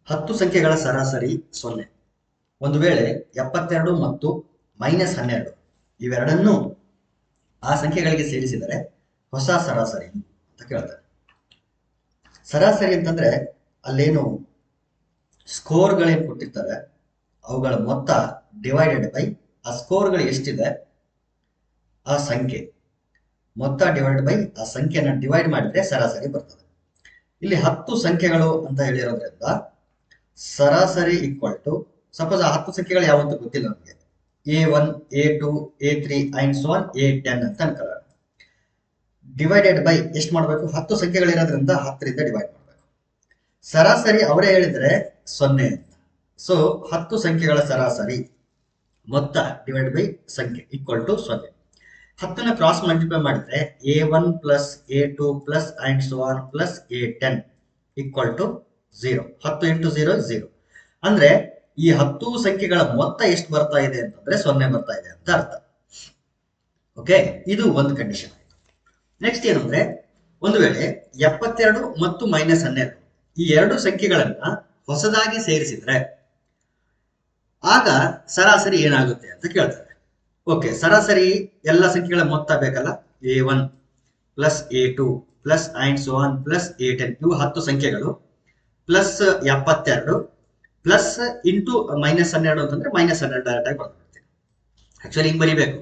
10 ಸಂಖ್ಯೆಗಳ ಸರಾಸರಿ 0. ಒಂದು ವೇಳೆ 72 ಮತ್ತು -12 ಇವೆರಡನ್ನೂ ಆ ಸಂಖ್ಯೆಗಳಿಗೆ ಸೇರಿಸಿದರೆ ಹೊಸ ಸರಾಸರಿ ಅಂತ ಕೇಳ್ತಾರೆ. ಸರಾಸರಿ ಅಂತಂದ್ರೆ ಅಲ್ಲೇನು ಸ್ಕೋರ್ಗಳೇನು ಕೊಟ್ಟಿರ್ತಾರೆ ಅವುಗಳ ಮೊತ್ತ ಡಿವೈಡೆಡ್ ಬೈ ಆ ಸ್ಕೋರ್ಗಳು ಎಷ್ಟಿದೆ ಆ ಸಂಖ್ಯೆ ಮೊತ್ತ ಡಿವೈಡ್ ಬೈ ಆ ಸಂಖ್ಯೆನ ಡಿವೈಡ್ ಮಾಡಿದ್ರೆ ಸರಾಸರಿ ಬರ್ತದೆ. ಇಲ್ಲಿ 10 ಸಂಖ್ಯೆಗಳು ಅಂತ ಹೇಳಿರೋದ್ರಿಂದ ಸರಾಸರಿ ಈಕ್ವಲ್ ಟು ಸಪೋಸ್ ಆ 10 ಸಂಖ್ಯೆಗಳು ಯಾವಂತ ಗೊತ್ತಿಲ್ಲ ನಮಗೆ, A1 A2 A3 and so on A10 ಅಂತ ಅನ್ಕೊಳ್ಳೋಣ. ಡಿವೈಡೆಡ್ ಬೈ ಎಷ್ಟು ಮಾಡಬೇಕು, 10 ಸಂಖ್ಯೆಗಳಿರೋದ್ರಿಂದ 10ರಿಂದ ಡಿವೈಡ್ ಮಾಡಬೇಕು. ಸರಾಸರಿ ಅವರೇ ಹೇಳಿದ್ರೆ 0 ಅಂತ. ಸೊ 10 ಸಂಖ್ಯೆಗಳ ಸರಾಸರಿ ಮೊತ್ತ ಡಿವೈಡ್ ಬೈ ಸಂಖ್ಯೆ ಈಕ್ವಲ್ ಟು 0. 10ನ ಕ್ರಾಸ್ ಮಲ್ಟಿಪ್ಲೈ ಮಾಡಿದ್ರೆ A1 plus A2 plus and so on plus A10 equal to 0. 10 into 0 0. ಅಂದ್ರೆ ಈ 10 ಸಂಖ್ಯೆಗಳ ಮೊತ್ತ ಎಷ್ಟು ಬರ್ತಾ ಇದೆ ಅಂತಂದ್ರೆ 0 ಬರ್ತಾ ಇದೆ ಅಂತ ಅರ್ಥ. ಓಕೆ, ಇದು ಒಂದು ಕಂಡೀಷನ್ ಆಯ್ತು. ನೆಕ್ಸ್ಟ್ ಏನಂದ್ರೆ, ಒಂದು ವೇಳೆ 72 ಮತ್ತು -12 ಈ ಎರಡು ಸಂಖ್ಯೆಗಳನ್ನ ಹೊಸದಾಗಿ ಸೇರಿಸಿದ್ರೆ ಆಗ ಸರಾಸರಿ ಏನಾಗುತ್ತೆ ಅಂತ ಕೇಳ್ತಾರೆ. ಓಕೆ, ಸರಾಸರಿ ಎಲ್ಲ ಸಂಖ್ಯೆಗಳ ಮೊತ್ತ ಬೇಕಲ್ಲ, A1 plus A2 plus and so on plus A10 ಇವು 10 ಸಂಖ್ಯೆಗಳು ಪ್ಲಸ್ 72 ಪ್ಲಸ್ ಇಂಟು -12 ಅಂತಂದ್ರೆ -12 ಡೈರೆಕ್ಟ್ ಆಗಿ ಬರ್ಬಿಡ್ತೀನಿ. ಆಕ್ಚುಲಿ ಹಿಂಗ್ ಬರೀಬೇಕು,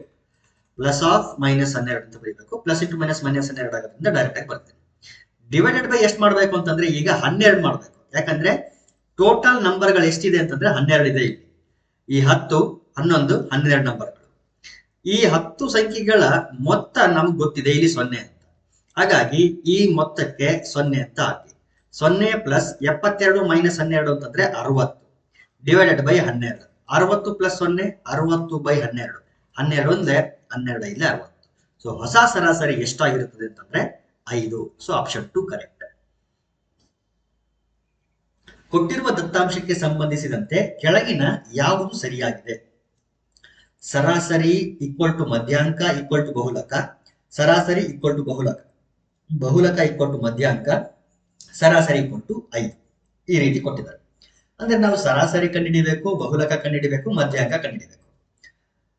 ಪ್ಲಸ್ ಆಫ್ -12 ಅಂತ ಬರೀಬೇಕು, ಪ್ಲಸ್ ಇಂಟು -12 ಆಗೋದ್ರಿಂದ ಡೈರೆಕ್ಟ್ ಆಗಿ ಬರ್ತೀನಿ. ಡಿವೈಡೆಡ್ ಬೈ ಎಷ್ಟು ಮಾಡಬೇಕು ಅಂತಂದ್ರೆ ಈಗ 12 ಮಾಡಬೇಕು. ಯಾಕಂದ್ರೆ ಟೋಟಲ್ ನಂಬರ್ಗಳು ಎಷ್ಟಿದೆ ಅಂತಂದ್ರೆ 12 ಇದೆ ಇಲ್ಲಿ. ಈ 10 11 12 ನಂಬರ್ಗಳು. ಈ 10 ಸಂಖ್ಯೆಗಳ ಮೊತ್ತ ನಮ್ಗೆ ಗೊತ್ತಿದೆ ಇಲ್ಲಿ 0 ಅಂತ. ಹಾಗಾಗಿ ಈ ಮೊತ್ತಕ್ಕೆ 0 ಅಂತ ಹಾಕಿ. 0 ಪ್ಲಸ್ 72 -12 ಅಂತಂದ್ರೆ 60 ಡಿವೈಡೆಡ್ ಬೈ 12. 60 plus 0 60 by 12. 12 ಅಂದ್ರೆ 12 ಇಲ್ಲ 60. ಸೊ ಹೊಸ ಸರಾಸರಿ ಎಷ್ಟಾಗಿರುತ್ತದೆ ಅಂತಂದ್ರೆ 5. So option 2 correct. ಕೊಟ್ಟಿರುವ ದತ್ತಾಂಶಕ್ಕೆ ಸಂಬಂಧಿಸಿದಂತೆ ಕೆಳಗಿನ ಯಾವುದು ಸರಿಯಾಗಿದೆ? ಸರಾಸರಿ ಈಕ್ವಲ್ ಟು ಮಧ್ಯಾಂಕ ಈಕ್ವಲ್ ಟು ಬಹುಲಕ, ಸರಾಸರಿ ಈಕ್ವಲ್ ಟು ಬಹುಲಕ, ಬಹುಲಕ ಈಕ್ವಲ್ ಟು ಮಧ್ಯಾಂಕ, ಸರಾಸರಿ ಈಕ್ವಲ್ ಟು 5 ಈ ರೀತಿ ಕೊಟ್ಟಿದ್ದಾರೆ. ಅಂದ್ರೆ ನಾವು ಸರಾಸರಿ ಕಂಡುಹಿಡಿಬೇಕು, ಬಹುಲಕ ಕಂಡುಹಿಡಿಬೇಕು, ಮಧ್ಯಾಂಕ ಕಂಡುಹಿಡಿಬೇಕು.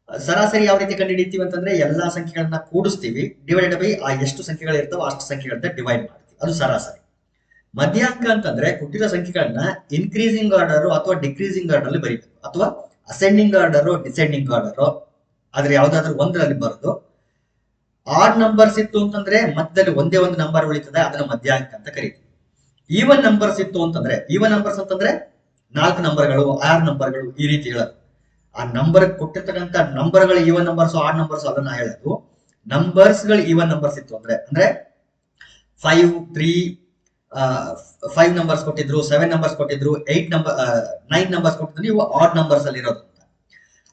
ಸರಾಸರಿ ಯಾವ ರೀತಿ ಕಂಡುಹಿಡಿತೀವಿ ಅಂತಂದ್ರೆ ಎಲ್ಲಾ ಸಂಖ್ಯೆಗಳನ್ನ ಕೂಡಿಸ್ತೀವಿ, ಡಿವೈಡ್ ಬೈ ಆ ಎಷ್ಟು ಸಂಖ್ಯೆಗಳು ಇರ್ತಾವೋ ಅಷ್ಟು ಸಂಖ್ಯೆಗಳನ್ನ ಡಿವೈಡ್ ಮಾಡ್ತೀವಿ, ಅದು ಸರಾಸರಿ. ಮಧ್ಯಾಂಕ ಅಂತಂದ್ರೆ ಕೊಟ್ಟಿರೋ ಸಂಖ್ಯೆಗಳನ್ನ ಇನ್ಕ್ರೀಸಿಂಗ್ ಆರ್ಡರ್ ಅಥವಾ ಡಿಕ್ರೀಸಿಂಗ್ ಆರ್ಡರ್ ಅಲ್ಲಿ ಬರೀಬೇಕು, ಅಥವಾ ಅಸೆಂಡಿಂಗ್ ಆರ್ಡರ್ ಡಿಸೆಂಡಿಂಗ್ ಆರ್ಡರ್ ಆದ್ರೆ ಯಾವ್ದಾದ್ರು ಒಂದರಲ್ಲಿ ಬರೋದು. ಆಡ್ ನಂಬರ್ಸ್ ಇತ್ತು ಅಂತಂದ್ರೆ ಮಧ್ಯದಲ್ಲಿ ಒಂದೇ ಒಂದು ನಂಬರ್ ಉಳಿತದೆ, ಅದನ್ನ ಮಧ್ಯಾಂಕ ಅಂತ ಕರೀತೀವಿ. ಈವನ್ ನಂಬರ್ಸ್ ಇತ್ತು ಅಂತಂದ್ರೆ, ಈವನ್ ನಂಬರ್ಸ್ ಅಂತಂದ್ರೆ 4 ನಂಬರ್ಗಳು 6 ನಂಬರ್ಗಳು ಈ ರೀತಿ ಹೇಳೋದು. ಆ ನಂಬರ್ ಕೊಟ್ಟಿರ್ತಕ್ಕಂಥ ನಂಬರ್ಗಳು ಈವನ್ ನಂಬರ್ಸ್ ಆಡ್ ನಂಬರ್ಸ್ ಅದನ್ನ ಹೇಳೋದು. ನಂಬರ್ಸ್ ಗಳು ಈವನ್ ನಂಬರ್ಸ್ ಇತ್ತು ಅಂದ್ರೆ 5 3 5 ನಂಬರ್ಸ್ ಕೊಟ್ಟಿದ್ರು, 7 ನಂಬರ್ಸ್ ಕೊಟ್ಟಿದ್ರು, 9 ನಂಬರ್ಸ್ ಕೊಟ್ಟಿದ್ರು, ಇವು ಆಡ್ ನಂಬರ್ಸ್ ಅಲ್ಲಿ ಇರೋದು.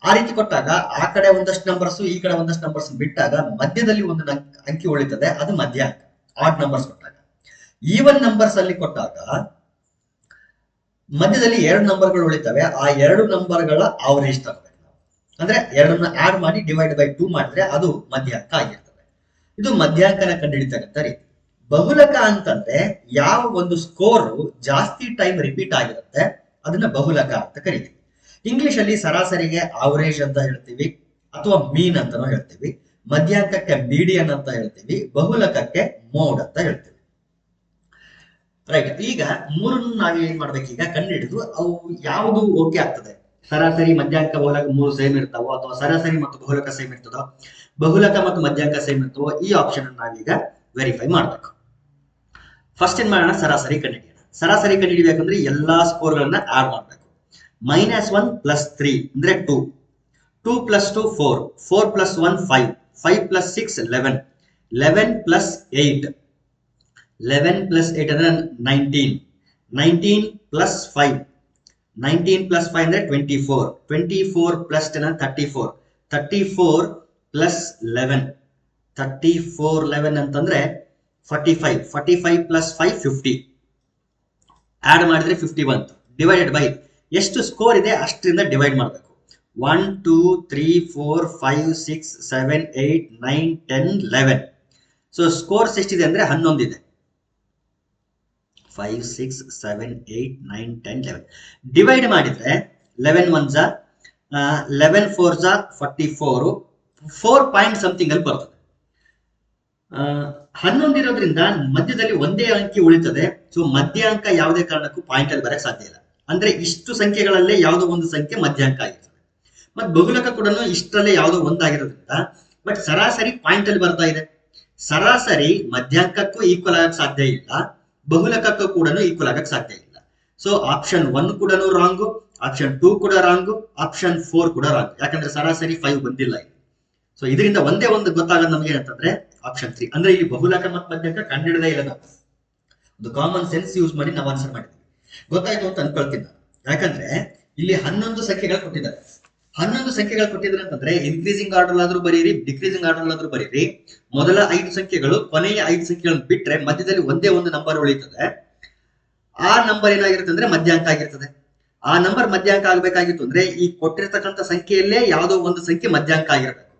ಆ ರೀತಿ ಕೊಟ್ಟಾಗ ಆ ಕಡೆ ಒಂದಷ್ಟು ನಂಬರ್ಸ್ ಈ ಕಡೆ ಒಂದಷ್ಟು ನಂಬರ್ಸ್ ಬಿಟ್ಟಾಗ ಮಧ್ಯದಲ್ಲಿ ಒಂದು ಅಂಕಿ ಉಳಿತದೆ, ಅದು ಮಧ್ಯಾಂಕ. ಆಡ್ ನಂಬರ್ಸ್ ಕೊಟ್ಟಾಗ. ಈವನ್ ನಂಬರ್ಸ್ ಅಲ್ಲಿ ಕೊಟ್ಟಾಗ ಮಧ್ಯದಲ್ಲಿ 2 ನಂಬರ್ಗಳು ಉಳಿತವೆ, ಆ 2 ನಂಬರ್ಗಳ ಅವರೇಜ್ ತಗೋಬೇಕು ನಾವು. ಅಂದ್ರೆ 2ನ್ನ ಆಡ್ ಮಾಡಿ ಡಿವೈಡ್ ಬೈ 2 ಮಾಡಿದ್ರೆ ಅದು ಮಧ್ಯಾಂಕ ಆಗಿರ್ತದೆ. ಇದು ಮಧ್ಯಾಂಕನ ಕಂಡುಹಿಡಿತಕ್ಕಂಥ ರೀತಿ. ಬಹುಲಕ ಅಂತಂದ್ರೆ ಯಾವ ಒಂದು ಸ್ಕೋರ್ ಜಾಸ್ತಿ ಟೈಮ್ ರಿಪೀಟ್ ಆಗಿರುತ್ತೆ ಅದನ್ನ ಬಹುಲಕ ಅಂತ ಕರಿತೀವಿ. ಇಂಗ್ಲಿಷ್ ಅಲ್ಲಿ ಸರಾಸರಿಗೆ ಆವರೇಜ್ ಅಂತ ಹೇಳ್ತೀವಿ, ಅಥವಾ ಮೀನ್ ಅಂತಾನೂ ಹೇಳ್ತೀವಿ. ಮಧ್ಯಾಂಕಕ್ಕೆ ಮೀಡಿಯನ್ ಅಂತ ಹೇಳ್ತೀವಿ, ಬಹುಲಕಕ್ಕೆ ಮೋಡ್ ಅಂತ ಹೇಳ್ತೀವಿ. ರೈಟ್, ಈಗ ಮೂರನ್ನು ನಾವ್ ಏನ್ ಮಾಡ್ಬೇಕು, ಈಗ ಕಂಡುಹಿಡಿದು ಅವು ಯಾವುದು ಓಕೆ ಆಗ್ತದೆ. ಸರಾಸರಿ ಮಧ್ಯಾಂಕ ಬಹುಲಕ 3 ಸೇಮ್ ಇರ್ತಾವೋ, ಅಥವಾ ಸರಾಸರಿ ಮತ್ತು ಬಹುಲಕ ಸೇಮ್ ಇರ್ತದೋ, ಬಹುಲಕ ಮತ್ತು ಮಧ್ಯಾಂಕ ಸೇಮ್ ಇರ್ತವೋ, ಈ ಆಪ್ಷನ್ ನಾವೀಗ ವೆರಿಫೈ ಮಾಡ್ಬೇಕು. ಫಸ್ಟ್ ಏನ್ ಮಾಡೋಣ, ಸರಾಸರಿ ಕಂಡುಹಿಡಿಯೋಣ. ಸರಾಸರಿ ಕಂಡುಹಿಡಿಬೇಕಂದ್ರೆ ಎಲ್ಲಾ ಸ್ಕೋರ್ ಗಳನ್ನ ಆಡ್ ಮಾಡ್ಬೇಕು. -1 ಪ್ಲಸ್ 3 ಅಂದ್ರೆ 2, 2 plus 2 4, 4 plus 1 5, 5 plus 6 11, 11 plus 8, 11 plus 8 ಅಂದ್ರೆ 19, 19 ಪ್ಲಸ್ 5, 19 ಪ್ಲಸ್ 5 ಅಂದ್ರೆ 24, 24 ಪ್ಲಸ್ 10 34, 34 ಪ್ಲಸ್ 11, 34 11 ಅಂತಂದ್ರೆ 45, 45 ಪ್ಲಸ್ 5 50, ಆಡ್ ಮಾಡಿದ್ರೆ 50 ಬಂತು. ಡಿವೈಡೆಡ್ ಬೈ ಎಷ್ಟು ಸ್ಕೋರ್ ಇದೆ ಅಷ್ಟರಿಂದ ಡಿವೈಡ್ ಮಾಡಬೇಕು. 1 2 3 4 5 6 7 8 9 10 11. ಸೊ ಸ್ಕೋರ್ಸ್ ಎಷ್ಟಿದೆ ಅಂದ್ರೆ 11 ಇದೆ. 5 6 7 8 9 10 11 ಡಿವೈಡ್ ಮಾಡಿದ್ರೆ 11 1 ಜಾ 11 4 ಜಾ 44 4 ಪಾಯಿಂಟ್ ಸಮಥಿಂಗ್ ಅಲ್ಲಿ ಬರ್ತದೆ. 11 ಇರೋದ್ರಿಂದ ಮಧ್ಯದಲ್ಲಿ ಒಂದೇ ಅಂಕಿ ಉಳಿತದೆ. ಸೊ ಮಧ್ಯಾಂಕ ಯಾವುದೇ ಕಾರಣಕ್ಕೂ ಪಾಯಿಂಟ್ ಅಲ್ಲಿ ಬರಕ್ ಸಾಧ್ಯ ಇಲ್ಲ. ಅಂದ್ರೆ ಇಷ್ಟು ಸಂಖ್ಯೆಗಳಲ್ಲೇ ಯಾವುದೋ ಒಂದು ಸಂಖ್ಯೆ ಮಧ್ಯಾಂಕ ಆಗಿರ್ತದೆ. ಮತ್ತೆ ಬಹುಲಕ ಕೂಡ ಇಷ್ಟರಲ್ಲೇ ಯಾವುದೋ ಒಂದಾಗಿರೋದ್ರಿಂದ ಬಟ್ ಸರಾಸರಿ ಪಾಯಿಂಟ್ ಅಲ್ಲಿ ಬರ್ತಾ ಇದೆ. ಸರಾಸರಿ ಮಧ್ಯಾಂಕಕ್ಕೂ ಈಕ್ವಲ್ ಆಗಕ್ ಸಾಧ್ಯ ಇಲ್ಲ, ಬಹುಲಕಕ್ಕೂ ಕೂಡ ಈಕ್ವಲ್ ಆಗಕ್ ಸಾಧ್ಯ ಇಲ್ಲ. ಸೊ ಆಪ್ಷನ್ 1 ಕೂಡ ರಾಂಗು, ಆಪ್ಷನ್ 2 ಕೂಡ ರಾಂಗು, ಆಪ್ಷನ್ 4 ಕೂಡ ರಾಂಗ್. ಯಾಕಂದ್ರೆ ಸರಾಸರಿ 5 ಬಂದಿಲ್ಲ ಇಲ್ಲಿ. ಸೊ ಇದರಿಂದ ಒಂದೇ ಒಂದು ಗೊತ್ತಾಗೋದು ನಮ್ಗೆ ಏನಂತಂದ್ರೆ ಆಪ್ಷನ್ 3. ಅಂದ್ರೆ ಇಲ್ಲಿ ಬಹುಲಕ ಮತ್ತು ಮಧ್ಯಾಂಕ ಕಂಡಿಡದೇ ಇಲ್ಲ. ನಾವು ಒಂದು ಕಾಮನ್ ಸೆನ್ಸ್ ಯೂಸ್ ಮಾಡಿ ನಾವು ಆನ್ಸರ್ ಮಾಡಿದ್ವಿ. ಗೊತ್ತಾಯ್ತು ಅಂತ ಅನ್ಕೊಳ್ತೀನಿ ನಾನು. ಯಾಕಂದ್ರೆ ಇಲ್ಲಿ 11 ಸಂಖ್ಯೆಗಳು ಕೊಟ್ಟಿದ್ದಾರೆ. 11 ಸಂಖ್ಯೆಗಳು ಕೊಟ್ಟಿದ್ದಾರೆ ಅಂತಂದ್ರೆ ಇನ್ಕ್ರೀಸಿಂಗ್ ಆರ್ಡರ್ ಆದ್ರೂ ಬರೀರಿ, ಡಿಕ್ರೀಸಿಂಗ್ ಆರ್ಡರ್ ಆದ್ರೂ ಬರೀರಿ. ಮೊದಲ 5 ಸಂಖ್ಯೆಗಳು ಕೊನೆಯ 5 ಸಂಖ್ಯೆಗಳನ್ನು ಬಿಟ್ರೆ ಮಧ್ಯದಲ್ಲಿ ಒಂದೇ ಒಂದು ನಂಬರ್ ಉಳಿತದೆ. ಆ ನಂಬರ್ ಏನಾಗಿರುತ್ತೆ ಅಂದ್ರೆ ಮಧ್ಯಾಂಕ ಆಗಿರ್ತದೆ. ಆ ನಂಬರ್ ಮಧ್ಯಾಂಕ ಆಗ್ಬೇಕಾಗಿತ್ತು ಅಂದ್ರೆ ಈ ಕೊಟ್ಟಿರ್ತಕ್ಕಂಥ ಸಂಖ್ಯೆಯಲ್ಲೇ ಯಾವುದೋ ಒಂದು ಸಂಖ್ಯೆ ಮಧ್ಯಾಂಕ ಆಗಿರ್ಬೇಕು.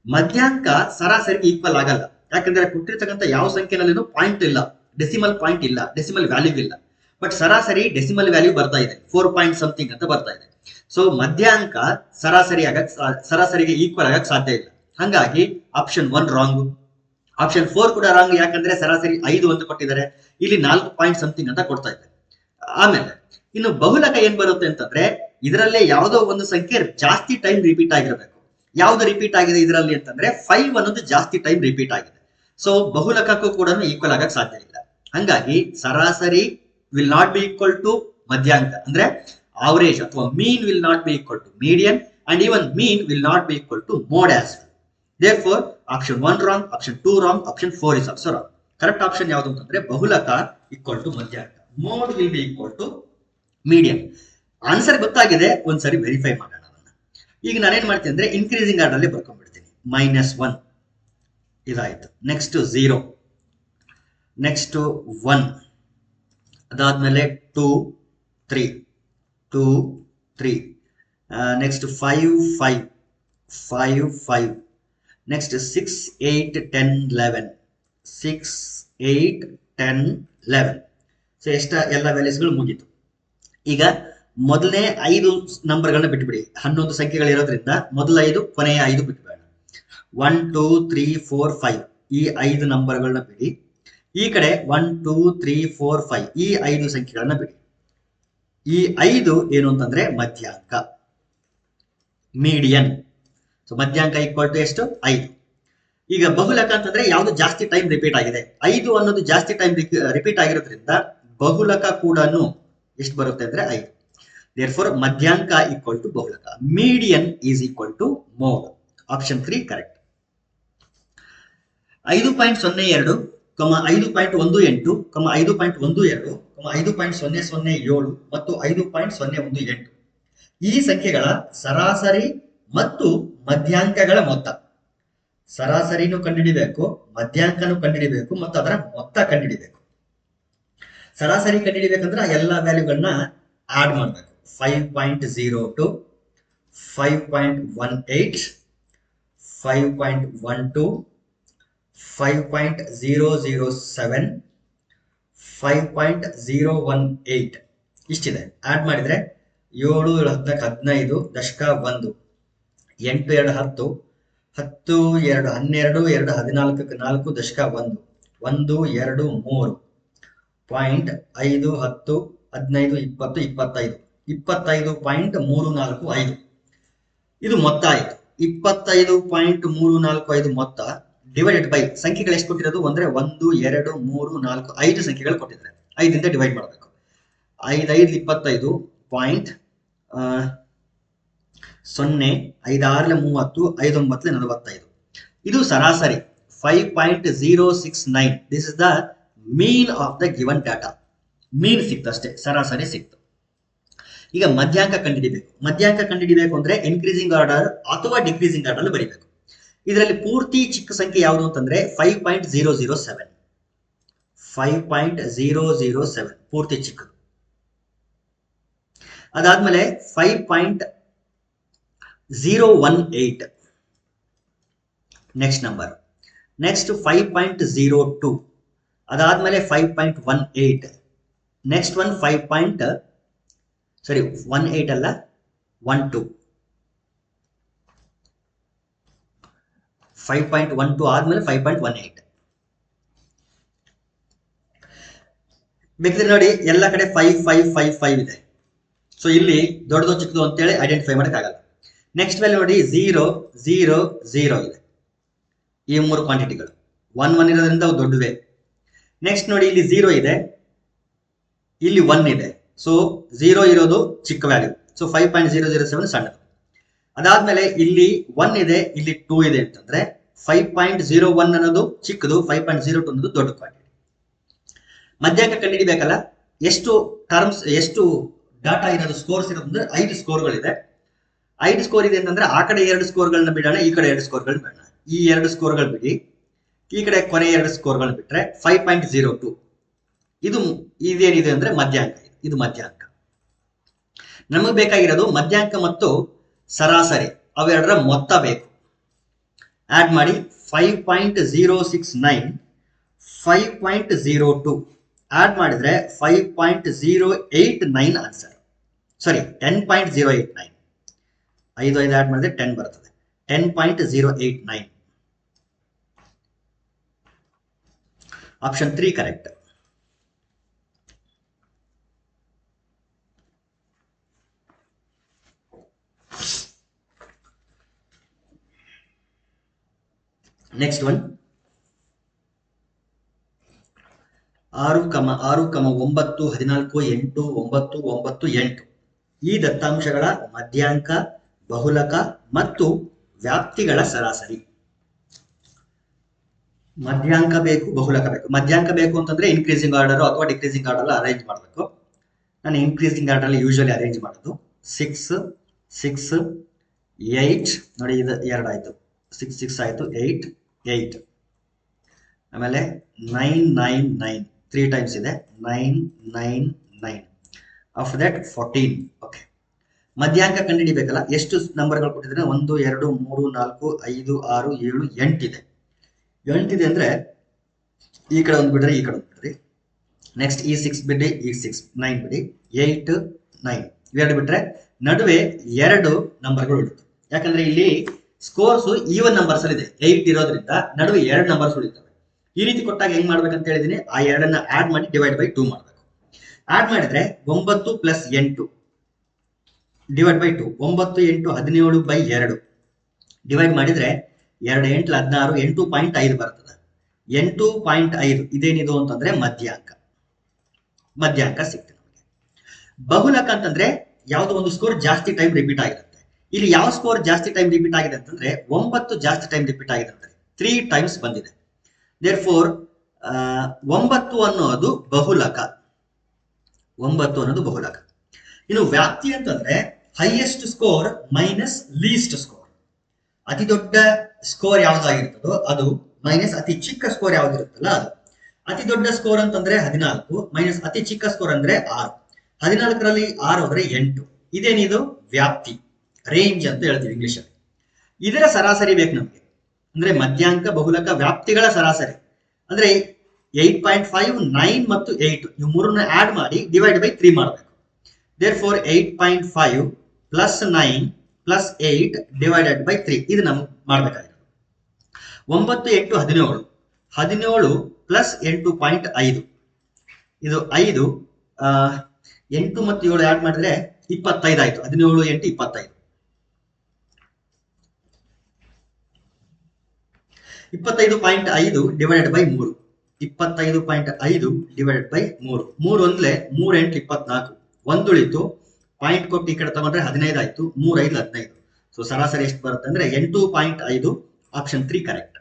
ಮಧ್ಯಾಂಕ ಸರಾಸರಿ ಈಕ್ವಲ್ ಆಗಲ್ಲ. ಯಾಕಂದ್ರೆ ಕೊಟ್ಟಿರ್ತಕ್ಕಂಥ ಯಾವ ಸಂಖ್ಯೆನಲ್ಲೂ ಪಾಯಿಂಟ್ ಇಲ್ಲ, ಡೆಸಿಮಲ್ ಪಾಯಿಂಟ್ ಇಲ್ಲ, ಡೆಸಿಮಲ್ ವ್ಯಾಲ್ಯೂ ಇಲ್ಲ. ಬಟ್ ಸರಾಸರಿ ಡೆಸಿಮಲ್ ವ್ಯಾಲ್ಯೂ ಬರ್ತಾ ಇದೆ, 4 ಪಾಯಿಂಟ್ ಸಮಥಿಂಗ್ ಅಂತ ಬರ್ತಾ ಇದೆ. ಸೊ ಮಧ್ಯಾಂಕ ಸರಾಸರಿಗೆ ಈಕ್ವಲ್ ಆಗಕ್ ಸಾಧ್ಯ ಇಲ್ಲ. ಹಂಗಾಗಿ ಆಪ್ಷನ್ 1 ರಾಂಗ್. ಆಪ್ಷನ್ 4 ಕೂಡ ರಾಂಗ್. ಯಾಕಂದ್ರೆ ಸರಾಸರಿ 5 ಅಂತ ಕೊಟ್ಟಿದ್ದಾರೆ, ಇಲ್ಲಿ 4 ಪಾಯಿಂಟ್ ಸಮಥಿಂಗ್ ಅಂತ ಕೊಡ್ತಾ ಇದೆ. ಆಮೇಲೆ ಇನ್ನು ಬಹುಲಕ ಏನ್ ಬರುತ್ತೆ ಅಂತಂದ್ರೆ ಇದರಲ್ಲೇ ಯಾವುದೋ ಒಂದು ಸಂಖ್ಯೆ ಜಾಸ್ತಿ ಟೈಮ್ ರಿಪೀಟ್ ಆಗಿರಬೇಕು. ಯಾವ್ದು ರಿಪೀಟ್ ಆಗಿದೆ ಇದರಲ್ಲಿ ಅಂತಂದ್ರೆ 5 ಅನ್ನೋದು ಜಾಸ್ತಿ ಟೈಮ್ ರಿಪೀಟ್ ಆಗಿದೆ. ಸೊ ಬಹುಲಕಕ್ಕೂ ಕೂಡ ಈಕ್ವಲ್ ಆಗಕ್ ಸಾಧ್ಯ ಇಲ್ಲ. ಹಂಗಾಗಿ ಸರಾಸರಿ will not be equal to ಮಧ್ಯಾಂಕ. ಅಂದ್ರೆ ಆವರೇಜ್ ಅಥವಾ mean will not be equal to median, and even mean will not be equal to mode as well. Therefore option 1 wrong, option 2 wrong, option 4 is also wrong. Correct option ಯಾವುದು ಅಂತಂದ್ರೆ ಬಹುಲಕ equal to ಮಧ್ಯಾಂಕ, mode will be equal to median. Answer ಗೊತ್ತಾಗಿದೆ, ಒಂದ್ಸರಿ verify ಮಾಡೋಣ. ಈಗ ನಾನೇನ್ ಮಾಡ್ತೀನಿ ಅಂದ್ರೆ ಇನ್ಕ್ರೀಸಿಂಗ್ ಆರ್ಡರ್ ಅಲ್ಲಿ ಬರ್ಕೊಂಡ್ಬಿಡ್ತೀನಿ. -1 ಇದಾಯ್ತು. ನೆಕ್ಸ್ಟ್ 0, ನೆಕ್ಸ್ಟ್ 1, ಅದಾದ್ಮೇಲೆ 2 3 2 3, ನೆಕ್ಸ್ಟ್ 5 5 5 5, ನೆಕ್ಸ್ಟ್ 6 8 10 11 6 8 10 11. ಸೊ ಎಲ್ಲ ವ್ಯಾಲ್ಯೂಸ್ಗಳು ಮುಗೀತು. ಈಗ ಮೊದಲನೇ 5 ನಂಬರ್ಗಳನ್ನ ಬಿಟ್ಬಿಡಿ. 11 ಸಂಖ್ಯೆಗಳು ಇರೋದ್ರಿಂದ ಮೊದಲ 5 ಕೊನೆಯ 5 ಬಿಟ್ಬೇಡ. 1 2 3 4 5 ಈ 5 ನಂಬರ್ಗಳನ್ನ ಬಿಡಿ. ಈ ಕಡೆ 1 2 3 4 5 ಈ 5 ಸಂಖ್ಯೆಗಳನ್ನ ಬಿಡಿ. ಈ 5 ಏನು ಅಂತಂದ್ರೆ ಮಧ್ಯಾಂಕ, ಮೀಡಿಯನ್. ಸೊ ಮಧ್ಯಾಂಕ ಈಕ್ವಲ್ ಟು ಎಷ್ಟು? 5. ಈಗ ಬಹುಲಕ ಅಂತಂದ್ರೆ ಯಾವ್ದು ಜಾಸ್ತಿ ಟೈಮ್ ರಿಪೀಟ್ ಆಗಿದೆ. 5 ಅನ್ನೋದು ಜಾಸ್ತಿ ಟೈಮ್ ರಿಪೀಟ್ ಆಗಿರೋದ್ರಿಂದ ಬಹುಲಕ ಕೂಡ ಎಷ್ಟು ಬರುತ್ತೆ ಅಂದ್ರೆ 5. Therefore ಮಧ್ಯಾಂಕ ಈಕ್ವಲ್ ಟು ಬಹುಲಕ, median is equal to mode. Option 3 correct. 5.02, 5.18, 5.12, 5.007 ಮತ್ತು 5.018 ಈ ಸಂಖ್ಯೆಗಳ ಸರಾಸರಿ ಮತ್ತು ಮಧ್ಯಾಂಕಗಳ ಮೊತ್ತ. ಸರಾಸರಿನೂ ಕಂಡುಹಿಡಿಬೇಕು, ಮಧ್ಯಾಂಕನೂ ಕಂಡುಹಿಡಿಬೇಕು ಮತ್ತು ಅದರ ಮೊತ್ತ ಕಂಡುಹಿಡಿಬೇಕು. ಸರಾಸರಿ ಕಂಡುಹಿಡಿಬೇಕಂದ್ರೆ ಎಲ್ಲ ವ್ಯಾಲ್ಯೂಗಳನ್ನ ಆಡ್ ಮಾಡಬೇಕು. 5.02, 5.18, 5.12, 5.007, 5.018 ಇಷ್ಟಿದೆ. ಆಡ್ ಮಾಡಿದ್ರೆ 7 7 15 ದಶಕ 1, 8 2 10, 10 2 12, 2 14 4 ದಶಕ 1, 1 2 3, 5 10 15 20 25 25.345 ಇದು ಮೊತ್ತ ಆಯಿತು. 25.345 ಮೊತ್ತ ಡಿವೈಡೆಡ್ ಬೈ ಸಂಖ್ಯೆಗಳು ಎಷ್ಟು ಕೊಟ್ಟಿರೋದು ಅಂದ್ರೆ 1 2 3 4 5 ಸಂಖ್ಯೆಗಳು ಕೊಟ್ಟಿದ್ದಾರೆ. 5 ಇಂದ ಡಿವೈಡ್ ಮಾಡಬೇಕು. 5 5 25 ಪಾಯಿಂಟ್ 0, 5 6 30, 5 9 45 ಇದು ಸರಾಸರಿ 5.069. This is the mean of the given data. Mean ಸಿಕ್ತು ಅಷ್ಟೇ, ಸರಾಸರಿ ಸಿಕ್ತು. ಈಗ ಮಧ್ಯಾಂಕ ಕಂಡುಹಿಡಿಬೇಕು. ಮಧ್ಯಾಂಕ ಕಂಡುಹಿಡಿಬೇಕು ಅಂದ್ರೆ ಇನ್ಕ್ರೀಸಿಂಗ್ ಆರ್ಡರ್ ಅಥವಾ ಡಿಕ್ರೀಸಿಂಗ್ ಆರ್ಡರ್ ಬರೀಬೇಕು. ಇದರಲ್ಲಿ ಪೂರ್ತಿ ಚಿಕ್ಕ ಸಂಖ್ಯೆ ಯಾವುದು ಅಂತಂದ್ರೆ 5.007. 5.007 ಪೂರ್ತಿ ಚಿಕ್ಕದು. ಅದಾದ್ಮೇಲೆ 5.018 ನೆಕ್ಸ್ಟ್ ನಂಬರ್. ನೆಕ್ಸ್ಟ್ 5.02, ಅದಾದ್ಮೇಲೆ 5.18, ನೆಕ್ಸ್ಟ್ ಒನ್ 18 ಅಲ್ಲ 12 5.12 ಆದ್ಮೇಲೆ 5.18 ಬೇಕಿದ್ರೆ ನೋಡಿ ಎಲ್ಲ ಕಡೆ 5 ಇದೆ. ಸೊ ಇಲ್ಲಿ ದೊಡ್ಡದು ಚಿಕ್ಕದು ಅಂತೇಳಿ ಐಡೆಂಟಿಫೈ ಮಾಡೋಕ್ಕಾಗಲ್ಲ. ನೆಕ್ಸ್ಟ್ ವ್ಯಾಲ್ಯೂ ನೋಡಿ 0 0 0 ಇದೆ. ಈ 3 ಕ್ವಾಂಟಿಟಿಗಳು 1 1 ಇರೋದ್ರಿಂದ ಅವು ದೊಡ್ಡವೇ. ನೆಕ್ಸ್ಟ್ ನೋಡಿ ಇಲ್ಲಿ 0 ಇದೆ, ಇಲ್ಲಿ 1 ಇದೆ. ಸೊ 0 ಇರೋದು ಚಿಕ್ಕ ವ್ಯಾಲ್ಯೂ. ಸೊ 5.007 ಸಣ್ಣದು. ಅದಾದ್ಮೇಲೆ ಇಲ್ಲಿ 1 ಇದೆ, ಇಲ್ಲಿ 2 ಇದೆ ಅಂತಂದ್ರೆ 5.01 ಅನ್ನೋದು ಚಿಕ್ಕದು, 5.02 ಅನ್ನೋದು ದೊಡ್ಡ ಕ್ವಾಂಟಿಟಿ. ಮಧ್ಯಾಂಕ ಕಂಡುಹಿಡಿಬೇಕಲ್ಲ, ಎಷ್ಟು ಟರ್ಮ್ಸ್ ಎಷ್ಟು ಡಾಟಾ ಇರೋದು ಸ್ಕೋರ್ಸ್ ಇರೋದು ಅಂದ್ರೆ 5 ಸ್ಕೋರ್ಗಳಿದೆ. 5 ಸ್ಕೋರ್ ಇದೆ ಅಂತಂದ್ರೆ ಆ ಕಡೆ 2 ಸ್ಕೋರ್ಗಳನ್ನ ಬಿಡೋಣ, ಈ ಕಡೆ 2 ಸ್ಕೋರ್ಗಳು ಬಿಡೋಣ. ಈ 2 ಸ್ಕೋರ್ಗಳು ಬಿಡಿ, ಈ ಕಡೆ ಕೊನೆ 2 ಸ್ಕೋರ್ಗಳನ್ನ ಬಿಟ್ರೆ 5.02 ಇದೇನಿದೆ ಅಂದ್ರೆ ಮಧ್ಯಾಂಕ. ಇದು ಮಧ್ಯಾಂಕ. ನಮಗೆ ಬೇಕಾಗಿರೋದು ಮಧ್ಯಾಂಕ ಮತ್ತು ಸರಾಸರಿ ಅವೆರಡರ ಮೊತ್ತ ಬೇಕು. ಆಡ್ ಮಾಡಿ 5.069 5.02 ಆಡ್ ಮಾಡಿದ್ರೆ 5.089 ಆನ್ಸರ್. ಸಾರಿ 10.089. 5 ಆಡ್ ಮಾಡಿದ್ರೆ 10 ಬರ್ತದೆ. 10.089. Option 3 correct. ನೆಕ್ಸ್ಟ್ ಒನ್ 6, 6, 9, 14, 8, 9, 9, 8 ಈ ದತ್ತಾಂಶಗಳ ಮಧ್ಯಾಂಕ, ಬಹುಲಕ ಮತ್ತು ವ್ಯಾಪ್ತಿಗಳ ಸರಾಸರಿ. ಮಧ್ಯಾಂಕ ಬೇಕು, ಬಹುಲಕ ಬೇಕು. ಮಧ್ಯಾಂಕ ಬೇಕು ಅಂತಂದ್ರೆ ಇನ್ಕ್ರೀಸಿಂಗ್ ಆರ್ಡರ್ ಅಥವಾ ಡಿಕ್ರೀಸಿಂಗ್ ಆರ್ಡರ್ ಅರೇಂಜ್ ಮಾಡಬೇಕು. ನಾನು ಇನ್ಕ್ರೀಸಿಂಗ್ ಆರ್ಡರ್ ಅಲ್ಲಿ ಯೂಶಲಿ ಅರೇಂಜ್ ಮಾಡೋದು. 6, 6, 8 ನೋಡಿ, ಇದು 2 ಆಯ್ತು. 6, 6 ಆಯ್ತು. 8, 8 ಆಮೇಲೆ 9, 9, 9 3 ಟೈಮ್ಸ್ ಇದೆ. 9, 9, 9 ಆಫ್ಟರ್ ದಟ್ 14. ಓಕೆ, ಮಧ್ಯಾಂಕ ಕಂಡುಹಿಡಿಬೇಕಲ್ಲ. ಎಷ್ಟು ನಂಬರ್ಗಳು ಕೊಟ್ಟಿದ್ರೆ 1, 2, 3, 4, 5, 6, 7, 8 ಇದೆ. 8 ಇದೆ ಅಂದ್ರೆ ಈ ಕಡೆ ಒಂದು ಬಿಡ್ರಿ, ಈ ಕಡೆ ಒಂದು ಬಿಡ್ರಿ. ನೆಕ್ಸ್ಟ್ ಈ 6 ಬಿಡಿ, ಈ 6, 9 ಬಿಡಿ. 8, 9 ಇವೆರಡು ಬಿಟ್ರೆ ನಡುವೆ 2 ನಂಬರ್ಗಳು ಉಳಿತು. ಯಾಕಂದ್ರೆ ಇಲ್ಲಿ ಸ್ಕೋರ್ಸ್ ಈವನ್ ನಂಬರ್ಸ್ ಅಲ್ಲಿ ಇದೆ. 8 ಇರೋದ್ರಿಂದ ನಡುವೆ 2 ನಂಬರ್ಸ್ ಉಳಿತವೆ. ಈ ರೀತಿ ಕೊಟ್ಟಾಗ ಹೆಂಗ್ ಮಾಡ್ಬೇಕಂತ ಹೇಳಿದೀನಿ, ಆ 2 ಆಡ್ ಮಾಡಿ ಡಿವೈಡ್ ಬೈ 2 ಮಾಡಬೇಕು. ಆಡ್ ಮಾಡಿದ್ರೆ 9 plus 8 divide by 2. 9, 8, 17 by 2 divide ಮಾಡಿದ್ರೆ 2, 8, 16, 8.5 ಬರ್ತದೆ. 8.5 ಇದೇನಿದು ಅಂತಂದ್ರೆ ಮಧ್ಯಾಂಕ. ಮಧ್ಯಾಂಕ ಸಿಕ್ತು ನಮಗೆ. ಬಹುಲಕ ಅಂತಂದ್ರೆ ಯಾವ್ದೋ ಒಂದು ಸ್ಕೋರ್ ಜಾಸ್ತಿ ಟೈಮ್ ರಿಪೀಟ್ ಆಗಿರುತ್ತೆ. ಇಲ್ಲಿ ಯಾವ ಸ್ಕೋರ್ ಜಾಸ್ತಿ ಟೈಮ್ ರಿಪೀಟ್ ಆಗಿದೆ ಅಂತಂದ್ರೆ 9 ಜಾಸ್ತಿ ಟೈಮ್ ರಿಪೀಟ್ ಆಗಿದೆ ಅಂದ್ರೆ 3 ಟೈಮ್ಸ್ ಬಂದಿದೆ. ದೇರ್ಫೋರ್ 9 ಅನ್ನೋದು ಬಹುಲಕ. 9 ಅನ್ನೋದು ಬಹುಲಕ. ಇನ್ನು ವ್ಯಾಪ್ತಿ ಅಂತಂದ್ರೆ highest score minus least score. ಅತಿ ದೊಡ್ಡ ಸ್ಕೋರ್ ಯಾವ್ದಾಗಿರ್ತದೋ ಅದು ಮೈನಸ್ ಅತಿ ಚಿಕ್ಕ ಸ್ಕೋರ್ ಯಾವ್ದಿರುತ್ತಲ್ಲ ಅದು. ಅತಿ ದೊಡ್ಡ ಸ್ಕೋರ್ ಅಂತಂದ್ರೆ 14 ಮೈನಸ್ ಅತಿ ಚಿಕ್ಕ ಸ್ಕೋರ್ ಅಂದ್ರೆ 6. 14ರಲ್ಲಿ 6 ಹೋದ್ರೆ 8. ಇದೇನಿದು ವ್ಯಾಪ್ತಿ, ರೇಂಜ್ ಅಂತ ಹೇಳ್ತೀವಿ ಇಂಗ್ಲಿಷ್ ಅಲ್ಲಿ. ಇದರ ಸರಾಸರಿ ಬೇಕು ನಮ್ಗೆ. ಅಂದ್ರೆ ಮಧ್ಯಾಂಕ, ಬಹುಲಕ, ವ್ಯಾಪ್ತಿಗಳ ಸರಾಸರಿ ಅಂದ್ರೆ 8.5, 9 ಮತ್ತು 8 ಇವು ಮೂರನ್ನ ಆಡ್ ಮಾಡಿ ಡಿವೈಡ್ ಬೈ 3 ಮಾಡಬೇಕು. Therefore 8.5 plus 9 plus 8 divided by 3 ಇದು ನಮ್ಗೆ ಮಾಡ್ಬೇಕಾಗಿರೋದು. 9, 8, 17. 17 ಪ್ಲಸ್ 8.5 ಇದು 5. 8 ಮತ್ತು 7 ಆಡ್ ಮಾಡಿದ್ರೆ 25 ಆಯ್ತು. 17, 8, 25. 25.5 ಡಿವೈಡೆಡ್ ಬೈ 3. 25.5 divided by 3. 3 ಒಂದ್ಲೆ 3, 8, 24. ಒಂದುಳಿತು. ಪಾಯಿಂಟ್ ಕೊಟ್ಟು ಈ ಕಡೆ ತಗೊಂಡ್ರೆ 15 ಆಯ್ತು. 3, 5, 15. ಸೊ ಸರಾಸರಿ ಎಷ್ಟು ಬರುತ್ತೆ ಅಂದ್ರೆ 8.5. Option 3 correct.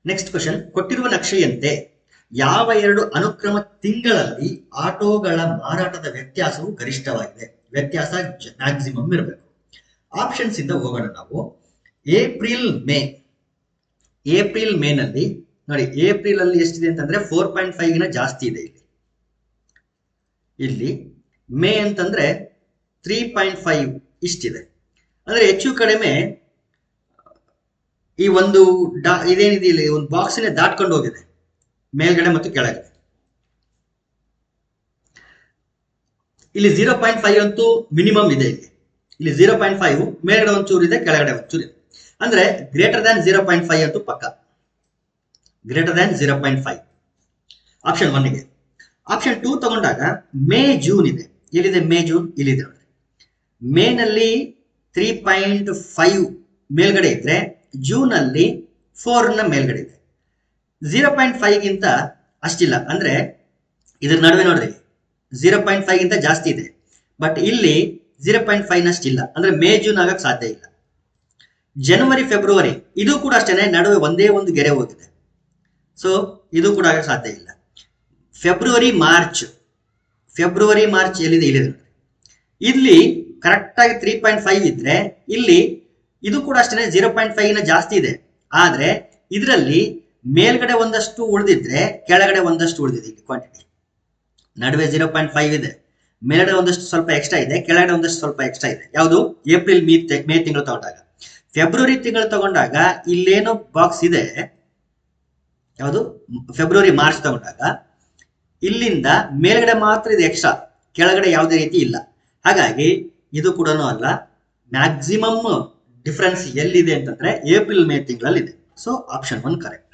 ನೆಕ್ಸ್ಟ್ ಕ್ವಶನ್, ಕೊಟ್ಟಿರುವ ನಕ್ಷೆಯಂತೆ ಯಾವ 2 ಅನುಕ್ರಮ ತಿಂಗಳಲ್ಲಿ ಆಟೋಗಳ ಮಾರಾಟದ ವ್ಯತ್ಯಾಸವು ಗರಿಷ್ಠವಾಗಿದೆ? ವ್ಯತ್ಯಾಸ ಮ್ಯಾಕ್ಸಿಮಮ್ ಇರಬೇಕು. ಆಪ್ಷನ್ಸ್ ಇಂದ ಹೋಗೋಣ ನಾವು. ಏಪ್ರಿಲ್ ಮೇ ನಲ್ಲಿ ನೋಡಿ, ಏಪ್ರಿಲ್ ಅಲ್ಲಿ ಎಷ್ಟಿದೆ ಅಂತಂದ್ರೆ 4.5 ಗಿನ ಜಾಸ್ತಿ ಇದೆ. ಇಲ್ಲಿ ಮೇ ಅಂತಂದ್ರೆ 3.5 ಇಷ್ಟಿದೆ. ಅಂದ್ರೆ ಹೆಚ್ಚು ಕಡಿಮೆ ಈ ಒಂದು ಇದೇನಿದೆ ಇಲ್ಲಿ ಒಂದು ಬಾಕ್ಸ್ ದಾಟ್ಕೊಂಡು ಹೋಗಿದೆ ಮೇಲ್ಗಡೆ ಮತ್ತು ಕೆಳಗಡೆ. ಇಲ್ಲಿ 0.5 ಅಂತೂ ಮಿನಿಮಮ್ ಇದೆ. ಇಲ್ಲಿ 0.5 ಮೇಲ್ಗಡೆ ಒಂಚೂರು ಇದೆ, ಕೆಳಗಡೆ ಒಂಚೂರು ಇದೆ. ಅಂದ್ರೆ ಗ್ರೇಟರ್ ದ್ಯಾನ್ 0.5 ಅಂತೂ ಪಕ್ಕ. ಗ್ರೇಟರ್ ದ್ಯಾನ್ 0.5 ಆಪ್ಷನ್ 1 ಗೆ. ಆಪ್ಷನ್ 2 ತಗೊಂಡಾಗ ಮೇ ಜೂನ್ ಇದೆ. ಎಲ್ಲಿದೆ ಮೇ ಜೂನ್? ಇಲ್ಲಿದೆ ನೋಡಿ. ಮೇ ನಲ್ಲಿ 3.5 ಮೇಲ್ಗಡೆ ಇದ್ರೆ ಜೂನ್ ಅಲ್ಲಿ 4 ನ ಮೇಲ್ಗಡೆ ಇದೆ. 0.5 ಗಿಂತ ಅಷ್ಟಿಲ್ಲ. ಅಂದ್ರೆ ಇದ್ರ ನಡುವೆ ನೋಡ್ರಿ 0.5 ಗಿಂತ ಜಾಸ್ತಿ ಇದೆ. ಬಟ್ ಇಲ್ಲಿ 0.5 ನಷ್ಟಿಲ್ಲ. ಅಂದ್ರೆ ಮೇ ಜೂನ್ ಆಗಕ್ ಸಾಧ್ಯ ಇಲ್ಲ. ಜನವರಿ ಫೆಬ್ರವರಿ ಇದು ಕೂಡ ಅಷ್ಟೇನೆ, ನಡುವೆ ಒಂದೇ ಒಂದು ಗೆರೆ ಹೋಗಿದೆ. ಸೊ ಇದು ಕೂಡ ಆಗಕ್ಕೆ ಸಾಧ್ಯ ಇಲ್ಲ. ಫೆಬ್ರವರಿ ಮಾರ್ಚ್ ಎಲ್ಲಿದೆ? ಇಲ್ಲಿದೆ. ಇಲ್ಲಿ ಕರೆಕ್ಟ್ ಆಗಿ 3.5 ಇದ್ರೆ ಇಲ್ಲಿ ಇದು ಕೂಡ ಅಷ್ಟೇ 0.5 ನ ಜಾಸ್ತಿ ಇದೆ. ಆದ್ರೆ ಇದರಲ್ಲಿ ಮೇಲ್ಗಡೆ ಒಂದಷ್ಟು ಉಳಿದಿದ್ರೆ ಕೆಳಗಡೆ ಒಂದಷ್ಟು ಉಳಿದಿದೆ. ಇಲ್ಲಿ ಕ್ವಾಂಟಿಟಿ ನಡುವೆ 0.5 ಇದೆ, ಮೇಲ್ಗಡೆ ಒಂದಷ್ಟು ಸ್ವಲ್ಪ ಎಕ್ಸ್ಟ್ರಾ ಇದೆ, ಕೆಳಗಡೆ ಒಂದಷ್ಟು ಸ್ವಲ್ಪ ಎಕ್ಸ್ಟ್ರಾ ಇದೆ. ಯಾವುದು? ಏಪ್ರಿಲ್ ಮೇ ತಿಂಗಳು ತಗೊಂಡಾಗ. ಫೆಬ್ರವರಿ ತಿಂಗಳು ತಗೊಂಡಾಗ ಇಲ್ಲೇನೋ ಬಾಕ್ಸ್ ಇದೆ. ಯಾವುದು? ಫೆಬ್ರವರಿ ಮಾರ್ಚ್ ತಗೊಂಡಾಗ ಇಲ್ಲಿಂದ ಮೇಲ್ಗಡೆ ಮಾತ್ರ ಇದೆ ಎಕ್ಸ್ಟ್ರಾ, ಕೆಳಗಡೆ ಯಾವುದೇ ರೀತಿ ಇಲ್ಲ. ಹಾಗಾಗಿ ಇದು ಕೂಡ ಅಲ್ಲ. ಮ್ಯಾಕ್ಸಿಮಮ್ ಡಿಫರೆನ್ಸ್ ಎಲ್ಲಿದೆ ಅಂತಂದ್ರೆ ಏಪ್ರಿಲ್ ಮೇ ತಿಂಗಳಲ್ಲಿ ಇದೆ. So option 1 correct.